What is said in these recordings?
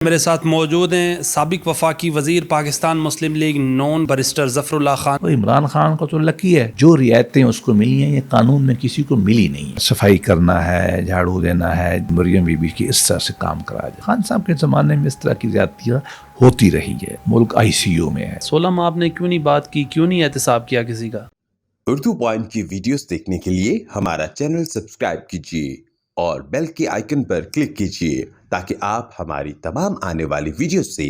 میرے ساتھ موجود ہیں سابق وفاقی وزیر پاکستان مسلم لیگ نون بیرسٹر ظفر اللہ خان۔ عمران خان کو تو لکی ہے، جو رعایتیں اس کو ملی ہیں یہ قانون میں کسی کو ملی نہیں ہے۔ صفائی کرنا ہے، جھاڑو دینا ہے، مریم بی بی کی اس طرح سے کام کرا جائے۔ خان صاحب کے زمانے میں اس طرح کی زیادتیاں ہوتی رہی ہے، ملک آئی سی یو میں ہے۔ 16 ماہ آپ نے کیوں نہیں بات کی، کیوں نہیں احتساب کیا کسی کا؟ اردو پوائنٹ کی ویڈیوز دیکھنے کے لیے ہمارا چینل سبسکرائب کیجیے اور بیل کے آئیکن پر کلک کیجیے تاکہ آپ ہماری تمام آنے والی ویڈیوز سے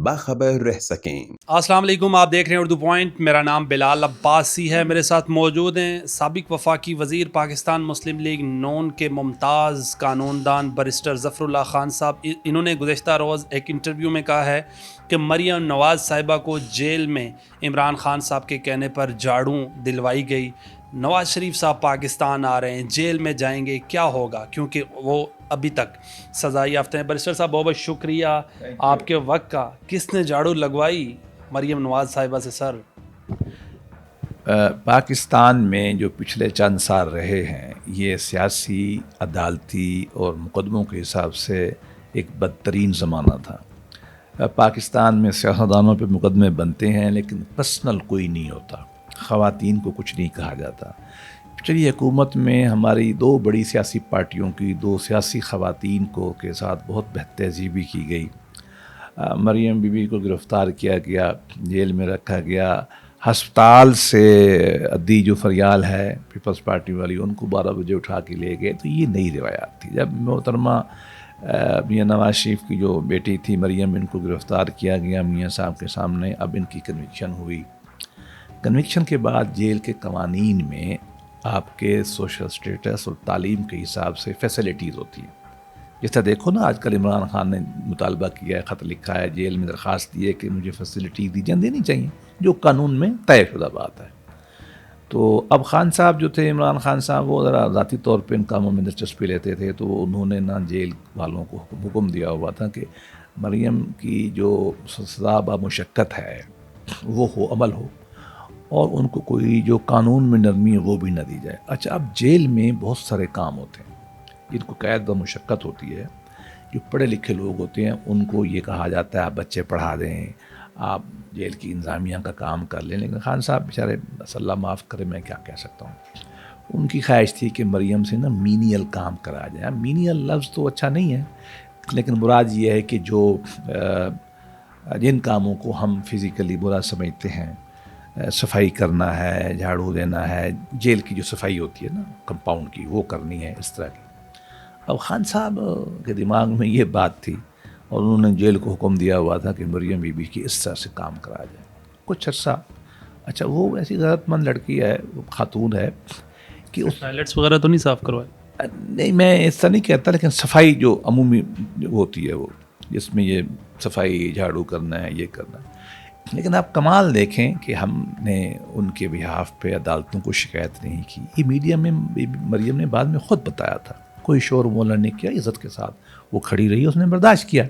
باخبر رہ سکیں۔ السلام علیکم، آپ دیکھ رہے ہیں اردو پوائنٹ۔ میرا نام بلال عباسی ہے، میرے ساتھ موجود ہیں سابق وفاقی وزیر پاکستان مسلم لیگ نون کے ممتاز قانون دان بیرسٹر ظفر اللہ خان صاحب۔ انہوں نے گزشتہ روز ایک انٹرویو میں کہا ہے کہ مریم نواز صاحبہ کو جیل میں عمران خان صاحب کے کہنے پر جھاڑو دلوائی گئی۔ نواز شریف صاحب پاکستان آ رہے ہیں، جیل میں جائیں گے، کیا ہوگا؟ کیونکہ وہ ابھی تک سزا یافتہ ہیں۔ بیرسٹر صاحب بہت بہت شکریہ آپ کے وقت کا۔ کس نے جھاڑو لگوائی مریم نواز صاحبہ سے سر؟ پاکستان میں جو پچھلے چند سال رہے ہیں یہ سیاسی، عدالتی اور مقدموں کے حساب سے ایک بدترین زمانہ تھا۔ پاکستان میں سیاستدانوں پہ مقدمے بنتے ہیں لیکن پرسنل کوئی نہیں ہوتا، خواتین کو کچھ نہیں کہا جاتا۔ پچھلی حکومت میں ہماری دو بڑی سیاسی پارٹیوں کی دو سیاسی خواتین کو کے ساتھ بہت بد تہذیبی کی گئی۔ مریم بی بی کو گرفتار کیا گیا، جیل میں رکھا گیا، ہسپتال سے عدی جو فریال ہے پیپلز پارٹی والی ان کو 12 بجے اٹھا کے لے گئے۔ تو یہ نئی روایات تھی۔ جب محترمہ میاں نواز شریف کی جو بیٹی تھی مریم، ان کو گرفتار کیا گیا میاں صاحب کے سامنے، اب ان کی کنوکشن ہوئی۔ کنوکشن کے بعد جیل کے قوانین میں آپ کے سوشل سٹیٹس اور تعلیم کے حساب سے فیسلٹیز ہوتی ہیں۔ جس طرح دیکھو نا، آج کل عمران خان نے مطالبہ کیا ہے، خط لکھا ہے، جیل میں درخواست دی ہے کہ مجھے فیسلٹی دی جائیں، دینی چاہیے، جو قانون میں طے شدہ بات ہے۔ تو اب خان صاحب جو تھے، عمران خان صاحب، وہ ذرا ذاتی طور پہ ان کاموں میں دلچسپی لیتے تھے، تو انہوں نے نا جیل والوں کو حکم دیا ہوا تھا کہ مریم کی جو سزا بمشقت ہے وہ عمل ہو، اور ان کو کوئی جو قانون میں نرمی ہے وہ بھی نہ دی جائے۔ اچھا، اب جیل میں بہت سارے کام ہوتے ہیں جن کو قید بمشقت ہوتی ہے۔ جو پڑھے لکھے لوگ ہوتے ہیں ان کو یہ کہا جاتا ہے آپ بچے پڑھا دیں، آپ جیل کی انتظامیہ کا کام کر لیں، لیکن خان صاحب بیچارے، اللہ معاف کرے، میں کیا کہہ سکتا ہوں، ان کی خواہش تھی کہ مریم سے نا مینیل کام کرا جائے۔ مینیل لفظ تو اچھا نہیں ہے، لیکن مراد یہ ہے کہ جو جن کاموں کو ہم فزیکلی برا سمجھتے ہیں، صفائی کرنا ہے، جھاڑو دینا ہے، جیل کی جو صفائی ہوتی ہے نا کمپاؤنڈ کی، وہ کرنی ہے، اس طرح کی۔ اب خان صاحب کے دماغ میں یہ بات تھی اور انہوں نے جیل کو حکم دیا ہوا تھا کہ مریم بی بی کی اس طرح سے کام کرا جائے کچھ عرصہ۔ اچھا، وہ ایسی غیرت مند لڑکی ہے، وہ خاتون ہے کہ اس ٹوائلٹس وغیرہ تو نہیں صاف کروائے؟ نہیں، میں ایسا نہیں کہتا، لیکن صفائی جو عمومی ہوتی ہے وہ، جس میں یہ صفائی، جھاڑو کرنا ہے، یہ کرنا ہے۔ لیکن آپ کمال دیکھیں کہ ہم نے ان کے بہاف پہ عدالتوں کو شکایت نہیں کی۔ یہ میڈیا میں مریم نے بعد میں خود بتایا تھا، کوئی شور مولا نہیں کیا، عزت کے ساتھ وہ کھڑی رہی، اس نے برداشت کیا۔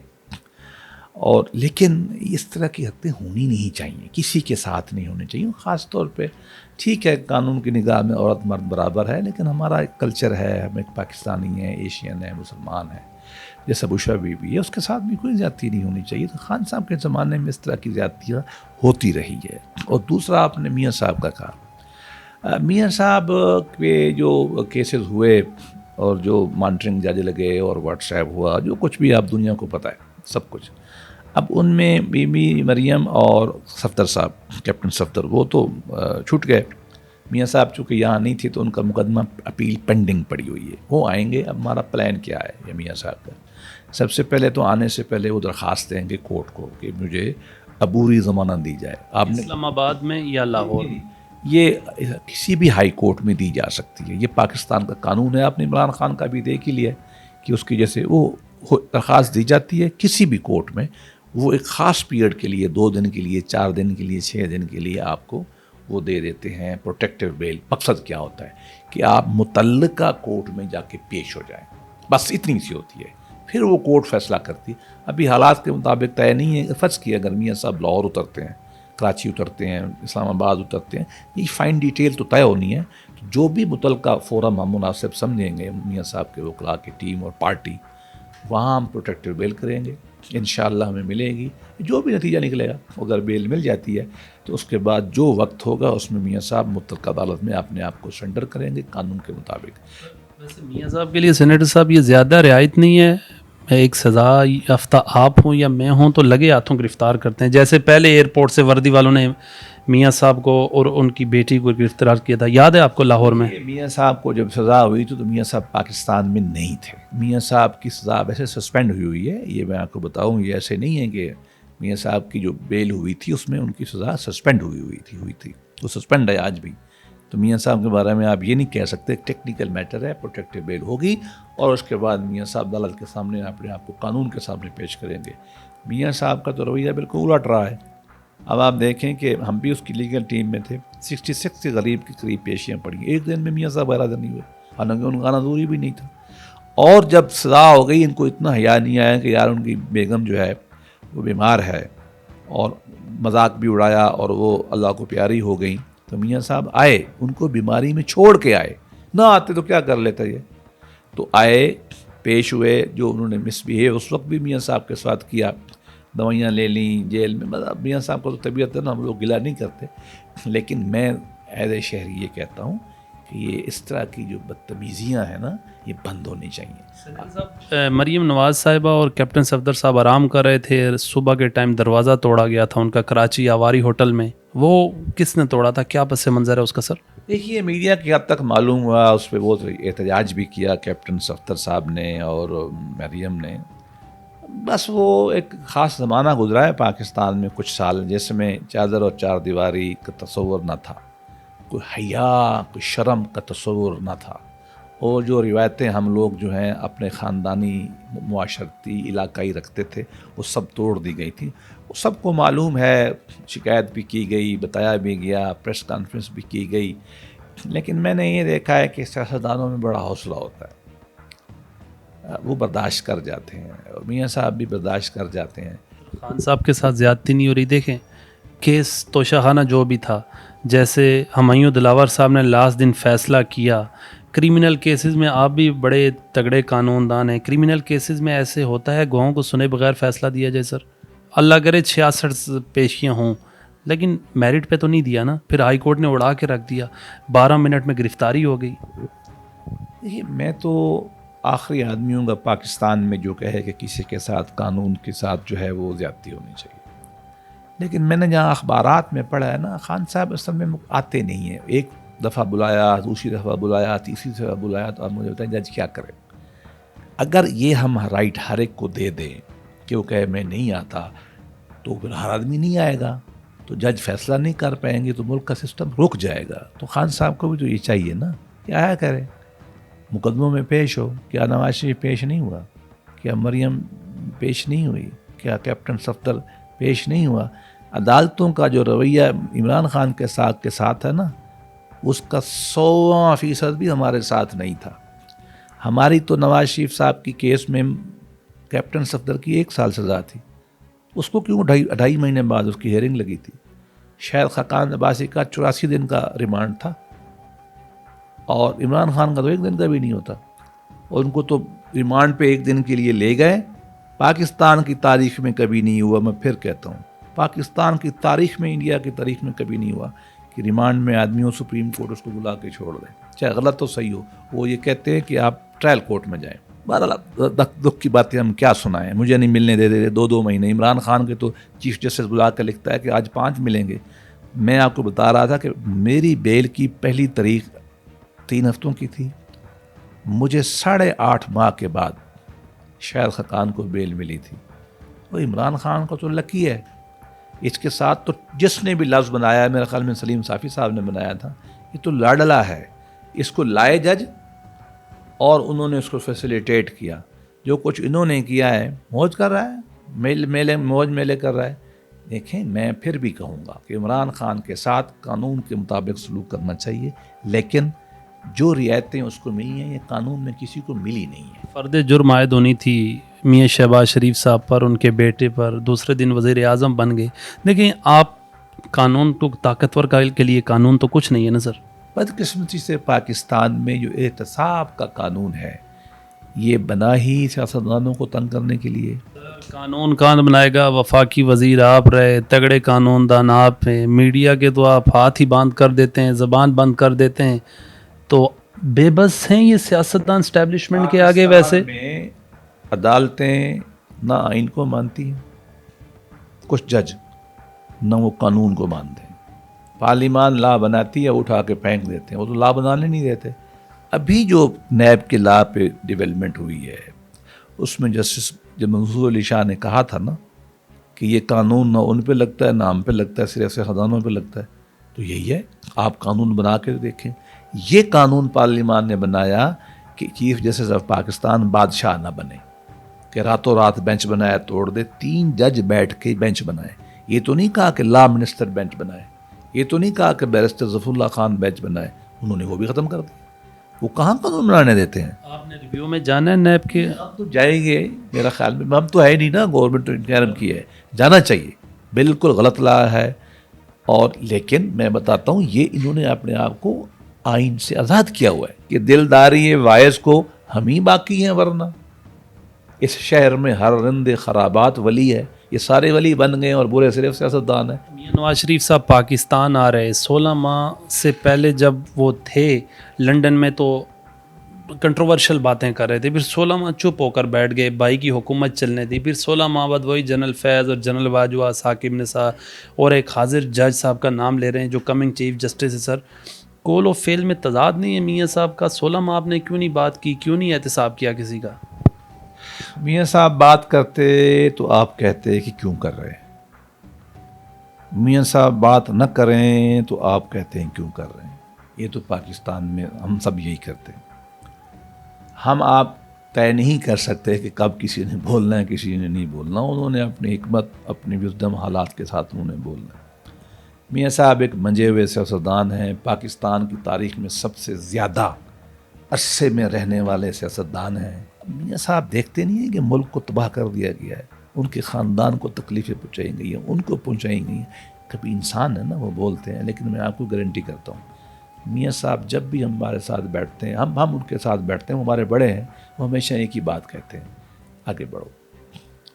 اور لیکن اس طرح کی حرکتیں ہونی نہیں چاہیے، کسی کے ساتھ نہیں ہونی چاہیے، خاص طور پہ ٹھیک ہے قانون کی نگاہ میں عورت مرد برابر ہے، لیکن ہمارا ایک کلچر ہے، ہم ایک پاکستانی ہیں، ایشین ہیں، مسلمان ہیں، جیسا بشرا بی بی ہے، اس کے ساتھ بھی کوئی زیادتی نہیں ہونی چاہیے۔ تو خان صاحب کے زمانے میں اس طرح کی زیادتیاں ہوتی رہی ہے۔ اور دوسرا آپ نے میاں صاحب کا کہا، میاں صاحب کے جو کیسز ہوئے اور جو مانیٹرنگ جج لگے اور واٹس ایپ ہوا، جو کچھ بھی آپ دنیا کو پتہ ہے سب کچھ، اب ان میں بی بی مریم اور صفدر صاحب، کیپٹن صفدر، وہ تو چھوٹ گئے۔ میاں صاحب چونکہ یہاں نہیں تھے تو ان کا مقدمہ اپیل پینڈنگ پڑی ہوئی ہے، وہ آئیں گے۔ اب ہمارا پلان کیا ہے یہ میاں صاحب کا، سب سے پہلے تو آنے سے پہلے وہ درخواست دیں گے کورٹ کو کہ مجھے عبوری ضمانت دی جائے۔ آپ نے اسلام آباد میں یا لاہور؟ یہ کسی بھی ہائی کورٹ میں دی جا سکتی ہے، یہ پاکستان کا قانون ہے۔ آپ نے عمران خان کا بھی دیکھ ہی لیا کہ اس کی جیسے وہ درخواست دی جاتی ہے کسی بھی کورٹ میں، وہ ایک خاص پیریڈ کے لیے، 2 دن کے لیے، 4 دن کے لیے، 6 دن کے لیے آپ کو وہ دے دیتے ہیں پروٹیکٹیو بیل۔ مقصد کیا ہوتا ہے کہ آپ متعلقہ کورٹ میں جا کے پیش ہو جائیں، بس اتنی سی ہوتی ہے، پھر وہ کورٹ فیصلہ کرتی ہے۔ ابھی حالات کے مطابق طے نہیں ہے، فرض کیا اگر میاں صاحب لاہور اترتے ہیں، کراچی اترتے ہیں، اسلام آباد اترتے ہیں، یہ فائن ڈیٹیل تو طے ہونی ہے۔ جو بھی متعلقہ فورم ہم مناسب سمجھیں گے، میاں صاحب کے وکلاء کی ٹیم اور پارٹی، وہاں ہم پروٹیکٹیو بیل کریں گے۔ انشاءاللہ ہمیں ملے گی. جو بھی نتیجہ نکلے گا، اگر بیل مل جاتی ہے تو اس کے بعد جو وقت ہوگا اس میں میاں صاحب متعلقہ عدالت میں اپنے آپ کو سرنڈر کریں گے قانون کے مطابق. ویسے میاں صاحب کے لیے سینیٹر صاحب یہ زیادہ رعایت نہیں ہے؟ میں ایک سزا یافتہ آپ ہوں یا میں ہوں تو لگے ہاتھوں گرفتار کرتے ہیں، جیسے پہلے ایئرپورٹ سے وردی والوں نے میاں صاحب کو اور ان کی بیٹی کو گرفتار کیا تھا، یاد ہے آپ کو لاہور میں؟ میاں صاحب کو جب سزا ہوئی تو میاں صاحب پاکستان میں نہیں تھے. میاں صاحب کی سزا ویسے سسپینڈ ہوئی ہے، یہ میں آپ کو بتاؤں، یہ ایسے نہیں ہے کہ میاں صاحب کی جو بیل ہوئی تھی اس میں ان کی سزا سسپینڈ ہوئی تھی وہ سسپینڈ ہے آج بھی. تو میاں صاحب کے بارے میں آپ یہ نہیں کہہ سکتے، ٹیکنیکل میٹر ہے، پروٹیکٹیو بیل ہوگی اور اس کے بعد میاں صاحب عدالت کے سامنے اپنے آپ کو قانون کے سامنے پیش کریں گے. میاں صاحب کا تو رویہ بالکل الٹ رہا ہے. اب آپ دیکھیں کہ ہم بھی اس کی لیگل ٹیم میں تھے، 66 کے قریب پیشیاں پڑی، ایک دن میں میاں صاحب حاضر نہیں ہوئے، حالانکہ ان کا ضروری بھی نہیں تھا. اور جب سزا ہو گئی ان کو اتنا حیا نہیں آیا کہ یار ان کی بیگم جو ہے وہ بیمار ہے اور مذاق بھی اڑایا اور وہ اللہ کو پیاری ہو گئیں. تو میاں صاحب آئے، ان کو بیماری میں چھوڑ کے آئے، نہ آتے تو کیا کر لیتا یہ. تو آئے، پیش ہوئے، جو انہوں نے مس بہیو اس وقت بھی میاں صاحب کے ساتھ کیا، دوائیاں لے لیں جیل میں. مطلب میاں صاحب کو تو طبیعت ہے نا، ہم لوگ گلہ نہیں کرتے، لیکن میں ایز اے شہری یہ کہتا ہوں کہ یہ اس طرح کی جو بدتمیزیاں ہیں نا یہ بند ہونی چاہیے. مریم نواز صاحبہ اور کیپٹن صفدر صاحب آرام کر رہے تھے، صبح کے ٹائم دروازہ توڑا گیا تھا ان کا کراچی آواری ہوٹل میں، وہ کس نے توڑا تھا؟ کیا پس منظر ہے اس کا سر؟ دیکھیے میڈیا کی حد تک معلوم ہوا، اس پہ بہت احتجاج بھی کیا کیپٹن صفدر صاحب نے اور مریم نے. بس وہ ایک خاص زمانہ گزرا ہے پاکستان میں کچھ سال جس میں چادر اور چار دیواری کا تصور نہ تھا، کوئی حیا کوئی شرم کا تصور نہ تھا، اور جو روایتیں ہم لوگ جو ہیں اپنے خاندانی معاشرتی علاقائی رکھتے تھے وہ سب توڑ دی گئی تھی. وہ سب کو معلوم ہے، شکایت بھی کی گئی، بتایا بھی گیا، پریس کانفرنس بھی کی گئی. لیکن میں نے یہ دیکھا ہے کہ سیاستدانوں میں بڑا حوصلہ ہوتا ہے، وہ برداشت کر جاتے ہیں، اور میاں صاحب بھی برداشت کر جاتے ہیں. خان صاحب کے ساتھ زیادتی نہیں ہو رہی؟ دیکھیں کیس توشہ خانہ جو بھی تھا، جیسے ہمایوں دلاور صاحب نے لاسٹ دن فیصلہ کیا، کریمنل کیسز میں آپ بھی بڑے تگڑے قانون دان ہیں، کریمنل کیسز میں ایسے ہوتا ہے گواہوں کو سنے بغیر فیصلہ دیا جائے سر؟ اللہ کرے 66 پیشیاں ہوں، لیکن میرٹ پہ تو نہیں دیا نا، پھر ہائی کورٹ نے اڑا کے رکھ دیا، 12 منٹ میں گرفتاری ہو گئی. دیکھیے میں تو آخری آدمی ہوں گا پاکستان میں جو کہے کہ کسی کے ساتھ قانون کے ساتھ جو ہے وہ زیادتی ہونی چاہیے. لیکن میں نے جہاں اخبارات میں پڑھا ہے نا، خان صاحب اصل میں آتے نہیں ہیں. ایک دفعہ بلایا، دوسری دفعہ بلایا، تیسری دفعہ بلایا، تو آپ مجھے بتائیں جج کیا کرے؟ اگر یہ ہم رائٹ ہر ایک کو دے دیں کہ وہ کہے میں نہیں آتا تو پھر ہر آدمی نہیں آئے گا، تو جج فیصلہ نہیں کر پائیں گے، تو ملک کا سسٹم رک جائے گا. تو خان صاحب کو بھی تو یہ چاہیے نا کہ آیا کرے، مقدموں میں پیش ہو. کیا نواز شریف پیش نہیں ہوا؟ کیا مریم پیش نہیں ہوئی؟ کیا کیپٹن صفدر پیش نہیں ہوا؟ عدالتوں کا جو رویہ عمران خان کے ساتھ ہے نا، اس کا 100% بھی ہمارے ساتھ نہیں تھا. ہماری تو نواز شریف صاحب کی کیس میں کیپٹن صفدر کی 1 سال سزا تھی، اس کو کیوں 2.5 مہینے بعد اس کی ہیئرنگ لگی تھی. شاید خاقان عباسی کا 84 دن کا ریمانڈ تھا، اور عمران خان کا تو 1 دن کا بھی نہیں ہوتا، اور ان کو تو ریمانڈ پہ 1 دن کے لیے لے گئے. پاکستان کی تاریخ میں کبھی نہیں ہوا، میں پھر کہتا ہوں پاکستان کی تاریخ میں، انڈیا کی تاریخ میں کبھی نہیں ہوا کہ ریمانڈ میں آدمیوں سپریم کورٹ اس کو بلا کے چھوڑ دے، چاہے غلط تو صحیح ہو. وہ یہ کہتے ہیں کہ آپ ٹرائل کورٹ میں جائیں. بہرحال دکھ کی باتیں ہم کیا سنائیں، مجھے نہیں ملنے دے رہے 2 مہینے. عمران خان کے تو چیف جسٹس بلا کے لکھتا ہے کہ آج 5 ملیں گے. میں آپ کو بتا رہا تھا کہ میری بیل کی پہلی تاریخ 3 ہفتوں کی تھی، مجھے 8.5 ماہ کے بعد شاید خاقان کو بیل ملی تھی. وہ عمران خان کو تو لکی ہے. اس کے ساتھ تو جس نے بھی لفظ بنایا ہے، میرے خیال میں سلیم صافی صاحب نے بنایا تھا، یہ تو لاڈلا ہے. اس کو لائے جج اور انہوں نے اس کو فیسیلیٹیٹ کیا. جو کچھ انہوں نے کیا ہے، موج کر رہا ہے، موج میلے کر رہا ہے. دیکھیں میں پھر بھی کہوں گا کہ عمران خان کے ساتھ قانون کے مطابق سلوک کرنا چاہیے، لیکن جو رعایتیں اس کو ملی ہیں یہ قانون میں کسی کو ملی نہیں ہے. فرد جرم عائد ہونی تھی میاں شہباز شریف صاحب پر، ان کے بیٹے پر. دوسرے دن وزیر اعظم بن گئے. دیکھیں آپ قانون کو طاقتور کے لیے قانون تو کچھ نہیں ہے نا سر. بدقسمتی سے پاکستان میں جو احتساب کا قانون ہے یہ بنا ہی سیاستدانوں کو تنگ کرنے کے لیے. قانون کون بنائے گا؟ وفاقی وزیر آپ رہے، تگڑے قانون دان آپ ہیں، میڈیا کے تو آپ ہاتھ ہی باندھ کر دیتے ہیں، زبان بند کر دیتے ہیں، تو بے بس ہیں یہ سیاستدان اسٹیبلشمنٹ کے آگے ویسے؟ پاکستان میں عدالتیں نہ آئین کو مانتی ہیں، کچھ جج نہ وہ قانون کو مانتے ہیں. پارلیمان لا بناتی ہے، اٹھا کے پھینک دیتے ہیں، وہ تو لا بنانے نہیں دیتے. ابھی جو نیب کے لا پہ ڈیولپمنٹ ہوئی ہے اس میں جسٹس جب منصور علی شاہ نے کہا تھا نا کہ یہ قانون نہ ان پہ لگتا ہے نہ ہم پہ لگتا ہے، صرف خزانوں پہ لگتا ہے، تو یہی ہے، آپ قانون بنا کے دیکھیں. یہ قانون پارلیمان نے بنایا کہ چیف جسٹس آف پاکستان بادشاہ نہ بنے کہ راتوں رات بینچ بنایا توڑ دے. 3 جج بیٹھ کے بینچ بنائے. یہ تو نہیں کہا کہ لا منسٹر بینچ بنائے، یہ تو نہیں کہا کہ بیرسٹر ظفر اللہ خان بینچ بنائے، انہوں نے وہ بھی ختم کر دیا. وہ کہاں قانون بنانے دیتے ہیں؟ آپ نے ریویو میں جانا ہے نیب کے؟ ہم تو جائیں گے میرا خیال میں، ہم تو ہے نہیں نا، گورنمنٹ انٹرم کی ہے، جانا چاہیے، بالکل غلط لا ہے. اور لیکن میں بتاتا ہوں یہ انہوں نے اپنے آپ کو آئین سے آزاد کیا ہوا ہے کہ دلداری وائز کو ہم ہی باقی ہیں، ورنہ اس شہر میں ہر رند خرابات ولی ہے. یہ سارے ولی بن گئے اور برے صرف سیاستدان ہیں. میاں نواز شریف صاحب پاکستان آ رہے 16 ماہ سے پہلے جب وہ تھے لنڈن میں تو کنٹروورشل باتیں کر رہے تھے، پھر 16 ماہ چپ ہو کر بیٹھ گئے، بھائی کی حکومت چلنے تھی، پھر 16 ماہ بعد وہی جنرل فیض اور جنرل باجوہ، ثاقب نثار اور ایک حاضر جج صاحب کا نام لے رہے ہیں جو کمنگ چیف جسٹس ہے. سر کول و فیل میں تضاد نہیں ہے میاں صاحب کا؟ 16 ماہ آپ نے کیوں نہیں بات کی، کیوں نہیں احتساب کیا کسی کا؟ میاں صاحب بات کرتے تو آپ کہتے کہ کیوں کر رہے ہیں، میاں صاحب بات نہ کریں تو آپ کہتے ہیں کیوں کر رہے ہیں. یہ تو پاکستان میں ہم سب یہی کرتے ہیں. ہم آپ طے نہیں کر سکتے کہ کب کسی نے بولنا ہے کسی نے نہیں بولنا. انہوں نے اپنی حکمت اپنی وزڈم حالات کے ساتھ انہوں نے بولنا ہے. میاں صاحب ایک منجے ہوئے سیاستدان ہیں، پاکستان کی تاریخ میں سب سے زیادہ عرصے میں رہنے والے سیاستدان ہیں. میاں صاحب دیکھتے نہیں ہیں کہ ملک کو تباہ کر دیا گیا ہے، ان کے خاندان کو تکلیفیں پہنچائی گئی ہیں، ان کو پہنچائی گئی ہیں. کبھی انسان ہے نا، وہ بولتے ہیں، لیکن میں آپ کو گارنٹی کرتا ہوں میاں صاحب جب بھی ہمارے ساتھ بیٹھتے ہیں، ہم ان کے ساتھ بیٹھتے ہیں، وہ ہمارے بڑے ہیں، وہ ہمیشہ ایک ہی بات کہتے ہیں، آگے بڑھو.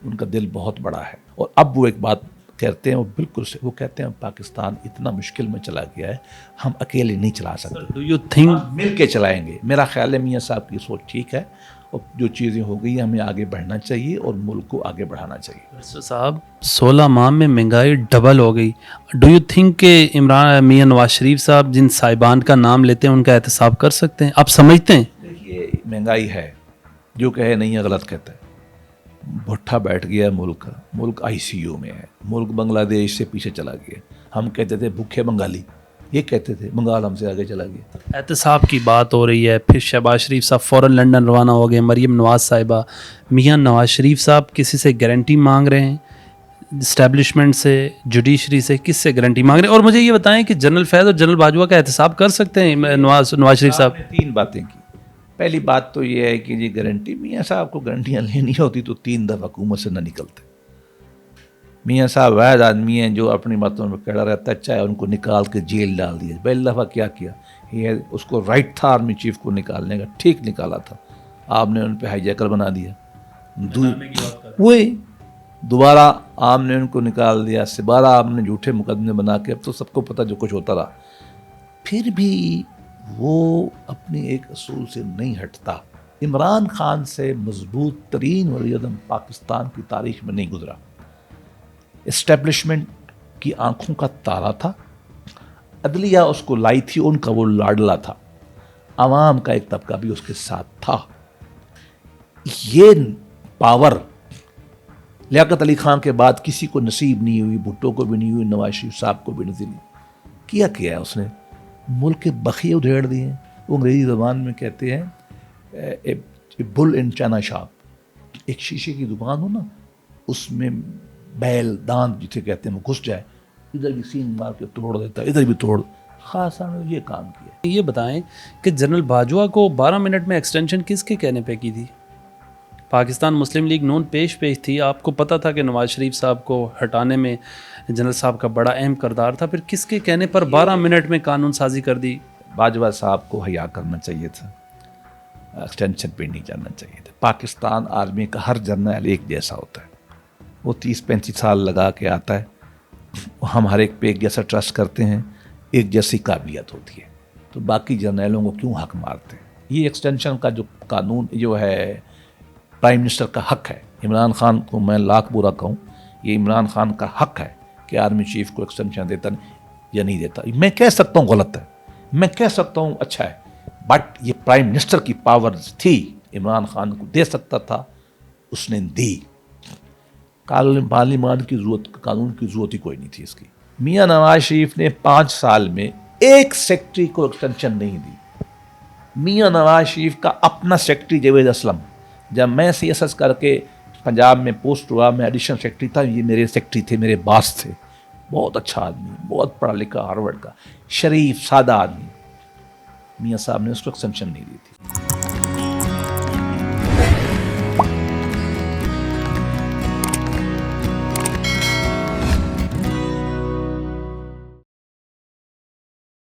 ان کا دل بہت بڑا ہے. اور اب وہ ایک بات کہتے ہیں، وہ بالکل سے وہ کہتے ہیں پاکستان اتنا مشکل میں چلا گیا ہے، ہم اکیلے نہیں چلا سکتے، ڈو یو تھنک ہم مل کے چلائیں گے. میرا خیال ہے میاں صاحب کی سوچ ٹھیک ہے، اور جو چیزیں ہو گئی ہیں ہمیں آگے بڑھنا چاہیے اور ملک کو آگے بڑھانا چاہیے. صاحب 16 ماہ میں مہنگائی ڈبل ہو گئی، ڈو یو تھنک کہ عمران میاں نواز شریف صاحب جن صاحبان کا نام لیتے ہیں ان کا احتساب کر سکتے ہیں؟ آپ سمجھتے ہیں؟ دیکھیے مہنگائی ہے، جو کہے نہیں ہے غلط کہتا ہے. بھٹا بیٹھ گیا ملک آئی سی یو میں ہے، ملک بنگلہ دیش سے پیچھے چلا گیا. ہم کہتے تھے بھوکے بنگالی، یہ کہتے تھے، بنگال ہم سے آگے چلا گیا. احتساب کی بات ہو رہی ہے، پھر شہباز شریف صاحب فوراً لنڈن روانہ ہو گئے، مریم نواز صاحبہ. میاں نواز شریف صاحب کسی سے گارنٹی مانگ رہے ہیں؟ اسٹیبلشمنٹ سے، جوڈیشری سے، کس سے گارنٹی مانگ رہے ہیں؟ اور مجھے یہ بتائیں کہ جنرل فیض اور جنرل باجوہ کا احتساب کر سکتے ہیں نواز شریف صاحب؟ نے 3 باتیں کی. پہلی بات تو یہ ہے کہ یہ گارنٹی، میاں صاحب کو گارنٹیاں لینی ہوتی تو 3 دفعہ حکومت سے نہ نکلتے. میاں صاحب واحد آدمی ہیں جو اپنی باتوں میں کڑا رہتا ہے، چاہے ان کو نکال کے جیل ڈال دیا. پہلی دفعہ کیا یہ اس کو رائٹ تھا آرمی چیف کو نکالنے کا، ٹھیک نکالا تھا. آپ نے ان پہ ہائی جیکر بنا دیا. وہی دوبارہ آپ نے ان کو نکال دیا، دوبارہ آپ نے جھوٹے مقدمے بنا کے، اب تو سب کو پتہ جو کچھ ہوتا رہا. پھر بھی وہ اپنے ایک اصول سے نہیں ہٹتا. عمران خان سے مضبوط ترین ولی اعظم پاکستان کی تاریخ میں نہیں گزرا. اسٹیبلشمنٹ کی آنکھوں کا تارا تھا، عدلیہ اس کو لائی تھی، ان کا وہ لاڈلا تھا، عوام کا ایک طبقہ بھی اس کے ساتھ تھا. یہ پاور لیاقت علی خان کے بعد کسی کو نصیب نہیں ہوئی، بھٹو کو بھی نہیں ہوئی، نواز شریف صاحب کو بھی نصیب نہیں. کیا ہے اس نے؟ ملک کے بخیے ادھیڑ دیے ہیں. وہ انگریزی زبان میں کہتے ہیں بل ان چائنا شاپ. ایک شیشے کی دکان ہو نا، اس میں بیل دانت جسے کہتے ہیں وہ گھس جائے، ادھر بھی سین مار کے توڑ دیتا ہے، ادھر بھی توڑ. خاصا نے یہ کام کیا. یہ بتائیں کہ جنرل باجوہ کو 12 منٹ میں ایکسٹینشن کس کے کہنے پہ کی تھی؟ پاکستان مسلم لیگ نون پیش تھی، آپ کو پتہ تھا کہ نواز شریف صاحب کو ہٹانے میں جنرل صاحب کا بڑا اہم کردار تھا، پھر کس کے کہنے پر 12 منٹ میں قانون سازی کر دی؟ باجوہ صاحب کو حیا کرنا چاہیے تھا، ایکسٹینشن پہ نہیں جانا چاہیے تھا. پاکستان آرمی کا ہر جرنیل ایک جیسا ہوتا ہے، وہ 30-35 سال لگا کے آتا ہے. ہم ہر ایک پہ ایک جیسا ٹرسٹ کرتے ہیں, ایک جیسی قابلیت ہوتی ہے, تو باقی جرنیلوں کو کیوں حق مارتے ہیں؟ یہ ایکسٹینشن کا جو قانون جو ہے پرائم منسٹر کا حق ہے. عمران خان کو میں لاکھ برا کہوں, یہ عمران خان کا حق ہے کہ آرمی چیف کو ایکسٹینشن دیتا یا نہیں دیتا. میں کہہ سکتا ہوں غلط ہے, میں کہہ سکتا ہوں اچھا ہے, بٹ یہ پرائم منسٹر کی پاور تھی, عمران خان کو دے سکتا تھا, اس نے دی. پارلیمان کی ضرورت, قانون کی ضرورت ہی کوئی نہیں تھی اس کی. میاں نواز شریف نے 5 سال میں ایک سیکٹری کو ایکسٹینشن نہیں دی. میاں نواز شریف کا اپنا سیکٹری جاوید اسلم, جب میں سی ایس ایس کر کے پنجاب میں پوسٹ ہوا, میں ایڈیشنل سیکٹری تھا, یہ میرے سیکٹری تھے, میرے باس تھے, بہت اچھا آدمی, بہت پڑھا لکھا, ہارورڈ کا, شریف سادہ آدمی. میاں صاحب نے اس کو ایکسٹینشن نہیں دی تھی.